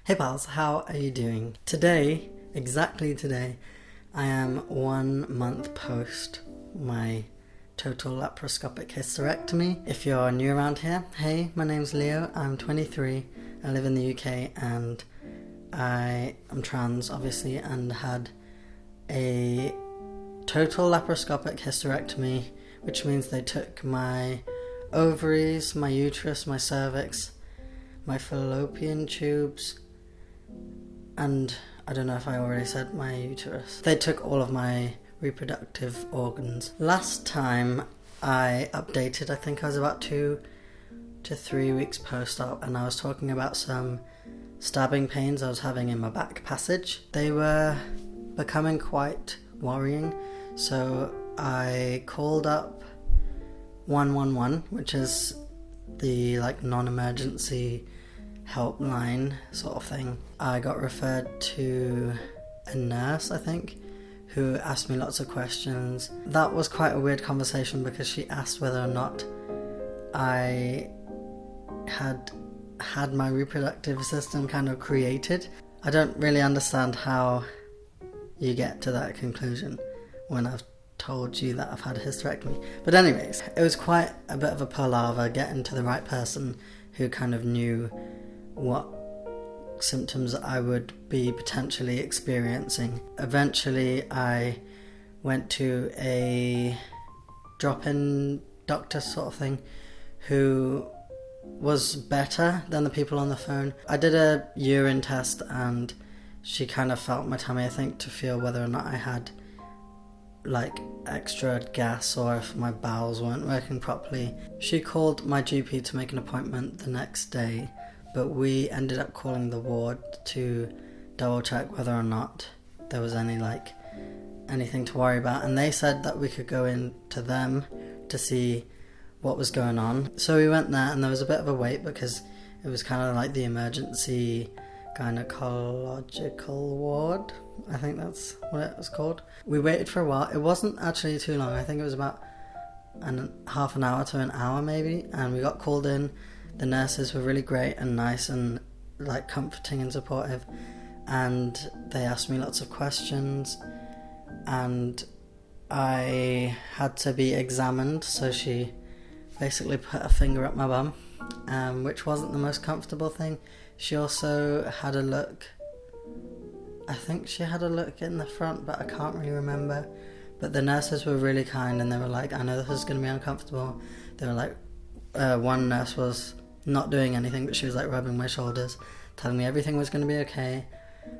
Hey pals, how are you doing? Today, exactly today, I am 1 month post my total laparoscopic hysterectomy. If you're new around here, hey, my name's Leo, I'm 23, I live in the UK and I am trans obviously and had a total laparoscopic hysterectomy, which means they took my ovaries, my uterus, my cervix, my fallopian tubes, and I don't know if I already said my uterus. They took all of my reproductive organs. Last time I updated, I think I was about 2 to 3 weeks post-op, and I was talking about some stabbing pains I was having in my back passage. They were becoming quite worrying, so I called up 111, which is the non-emergency helpline sort of thing. I got referred to a nurse, I think, who asked me lots of questions. That was quite a weird conversation because she asked whether or not I had my reproductive system kind of created. I don't really understand how you get to that conclusion when I've told you that I've had a hysterectomy. But anyways, it was quite a bit of a palaver getting to the right person who kind of knew what symptoms I would be potentially experiencing. Eventually I went to a drop-in doctor sort of thing who was better than the people on the phone. I did a urine test and she kind of felt my tummy, I think, to feel whether or not I had extra gas or if my bowels weren't working properly. She called my GP to make an appointment the next day, but we ended up calling the ward to double check whether or not there was anything to worry about, and they said that we could go in to them to see what was going on. So we went there and there was a bit of a wait because it was kind of like the emergency gynecological ward, I think that's what it was called. We waited for a while. It wasn't actually too long. I think it was about half an hour to an hour maybe, and we got called in. The nurses were really great and nice and comforting and supportive, and they asked me lots of questions and I had to be examined. So she basically put a finger up my bum, which wasn't the most comfortable thing. She also had a look, I think she had a look in the front, but I can't really remember. But the nurses were really kind and they were like, I know this is going to be uncomfortable. They were like, one nurse was not doing anything, but she was rubbing my shoulders, telling me everything was going to be okay.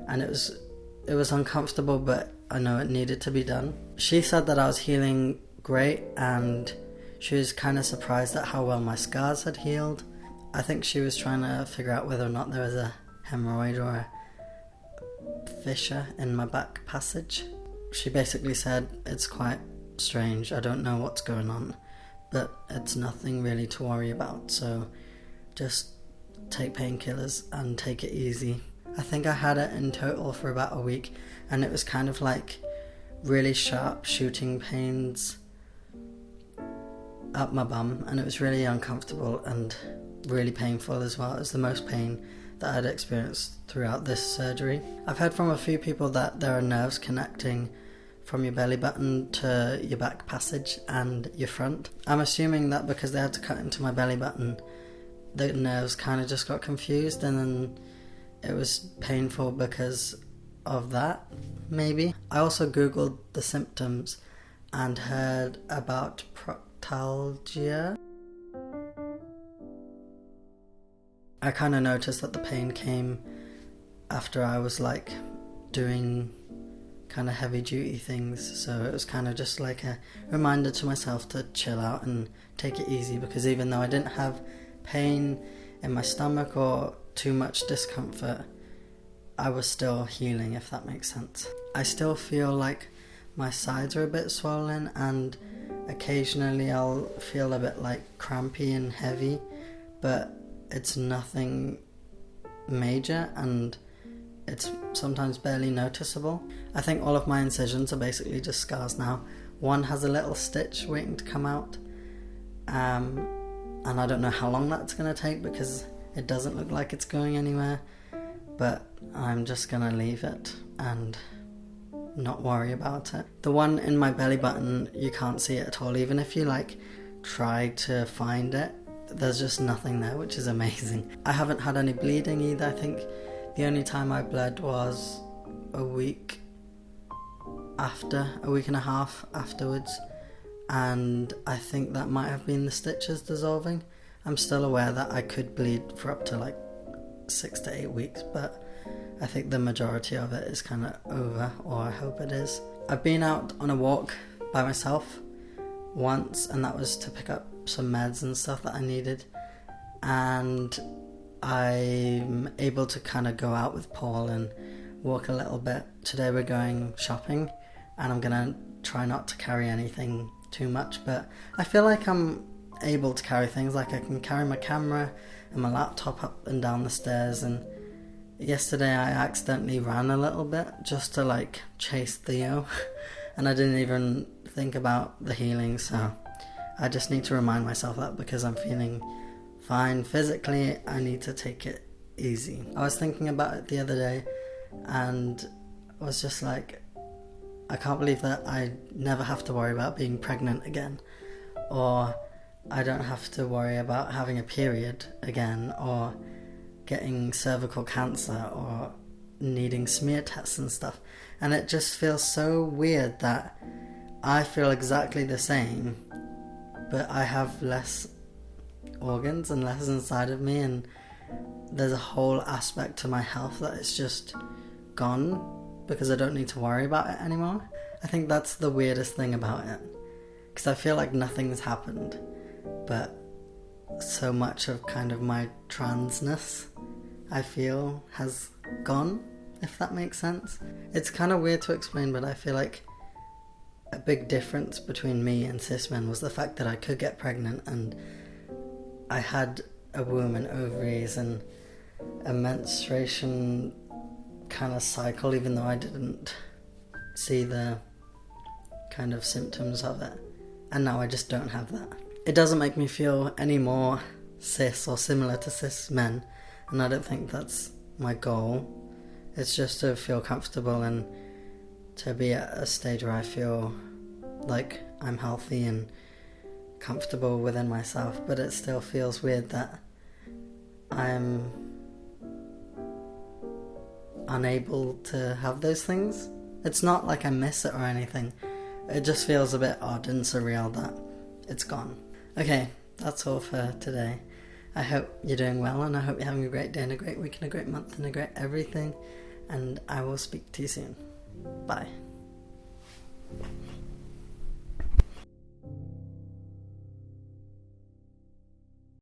And it was uncomfortable, but I know it needed to be done. She said that I was healing great and she was kind of surprised at how well my scars had healed. I think she was trying to figure out whether or not there was a hemorrhoid or a fissure in my back passage. She basically said, it's quite strange, I don't know what's going on, but it's nothing really to worry about, so just take painkillers and take it easy. I think I had it in total for about a week, and it was kind of really sharp shooting pains up my bum, and it was really uncomfortable and really painful as well. It was the most pain that I'd experienced throughout this surgery. I've heard from a few people that there are nerves connecting from your belly button to your back passage and your front. I'm assuming that because they had to cut into my belly button, the nerves kind of just got confused and then it was painful because of that, maybe. I also googled the symptoms and heard about proctalgia. I kind of noticed that the pain came after I was doing kind of heavy duty things, so it was kind of just a reminder to myself to chill out and take it easy, because even though I didn't have pain in my stomach or too much discomfort, I was still healing, if that makes sense. I still feel like my sides are a bit swollen and occasionally I'll feel a bit crampy and heavy, but it's nothing major and it's sometimes barely noticeable. I think all of my incisions are basically just scars now. One has a little stitch waiting to come out, and I don't know how long that's going to take because it doesn't look like it's going anywhere. but I'm just gonna leave it and not worry about it. The one in my belly button, you can't see it at all. Even if you like try to find it, there's just nothing there, which is amazing. I haven't had any bleeding either. I think the only time I bled was a week and a half afterwards, and I think that might have been the stitches dissolving. I'm still aware that I could bleed for up to like 6 to 8 weeks, but I think the majority of it is kind of over, or I hope it is. I've been out on a walk by myself once, and that was to pick up some meds and stuff that I needed, and I'm able to kind of go out with Paul and walk a little bit. Today we're going shopping, and I'm gonna try not to carry anything too much, but I feel like I'm able to carry things. Like I can carry my camera and my laptop up and down the stairs, and yesterday I accidentally ran a little bit just to like chase Theo and I didn't even think about the healing, so I just need to remind myself that because I'm feeling fine physically, I need to take it easy. I was thinking about it the other day and was just like, I can't believe that I never have to worry about being pregnant again, or I don't have to worry about having a period again, or getting cervical cancer, or needing smear tests and stuff. And it just feels so weird that I feel exactly the same, but I have less organs and less inside of me, and there's a whole aspect to my health that is just gone because I don't need to worry about it anymore. I think that's the weirdest thing about it, because I feel like nothing's happened, but so much of kind of my transness, I feel, has gone, if that makes sense. It's kind of weird to explain, but I feel like a big difference between me and cis men was the fact that I could get pregnant, and I had a womb and ovaries and a menstruation kind of cycle, even though I didn't see the kind of symptoms of it, and now I just don't have that. It doesn't make me feel any more cis or similar to cis men, and I don't think that's my goal. It's just to feel comfortable and to be at a stage where I feel like I'm healthy and comfortable within myself, but it still feels weird that I'm unable to have those things. It's not like I miss it or anything. It just feels a bit odd and surreal that it's gone. Okay, that's all for today. I hope you're doing well, and I hope you're having a great day and a great week and a great month and a great everything, and I will speak to you soon. Bye.